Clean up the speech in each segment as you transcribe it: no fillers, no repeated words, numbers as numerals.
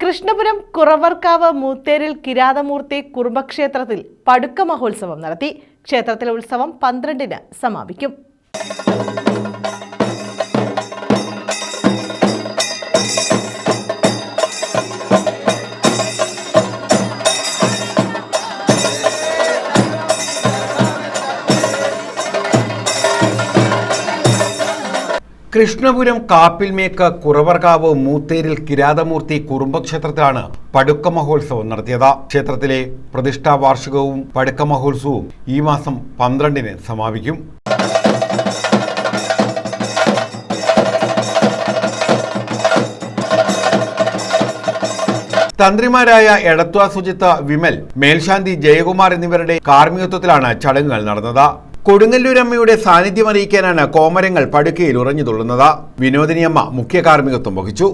കൃഷ്ണപുരം കുറവർക്കാവ് മൂത്തേരിൽ കിരാതമൂർത്തി കുറുമ്പക്ഷേത്രത്തിൽ പടുക്ക മഹോത്സവം നടത്തി. ക്ഷേത്രത്തിലെ ഉത്സവം 12-ന് സമാപിക്കും. കൃഷ്ണപുരം കാപ്പിൽമേക്ക് കുറവർക്കാവ് മൂത്തേരിൽ കിരാതമൂർത്തി കുറുമ്പക്ഷേത്രത്തിലാണ് പടുക്ക മഹോത്സവം നടത്തിയത്. ക്ഷേത്രത്തിലെ പ്രതിഷ്ഠാ വാർഷികവും പടുക്ക മഹോത്സവവും ഈ മാസം 12-ന് സമാപിക്കും. തന്ത്രിമാരായ എടത്വ സുജിത്ത്, വിമൽ, മേൽശാന്തി ജയകുമാർ എന്നിവരുടെ കാർമ്മികത്വത്തിലാണ് ചടങ്ങുകൾ നടന്നത്. കൊടുങ്ങല്ലൂരമ്മയുടെ സാന്നിധ്യം അറിയിക്കാനാണ് കോമരങ്ങൾ പടുക്കയിൽ ഉറഞ്ഞു തുള്ളുന്നത്. വിനോദിനിയമ്മ മുഖ്യ കാർമ്മികത്വം വഹിച്ചു.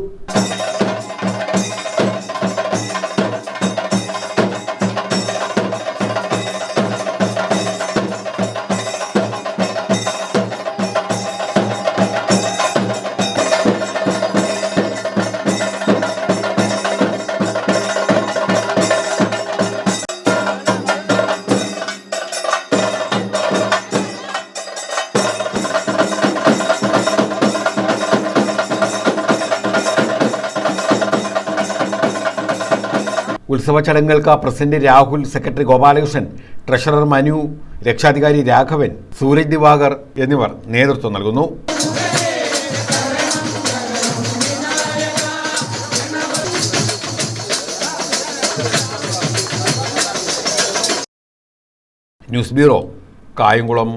ഉത്സവ ചടങ്ങുകൾക്ക് president Rahul, secretary Gopalakrishnan, treasurer Manu, രക്ഷാധികാരി രാഘവൻ, സൂരജ് ദിവാകർ എന്നിവർ നേതൃത്വം നൽകുന്നു. News bureau, Kayamkulam.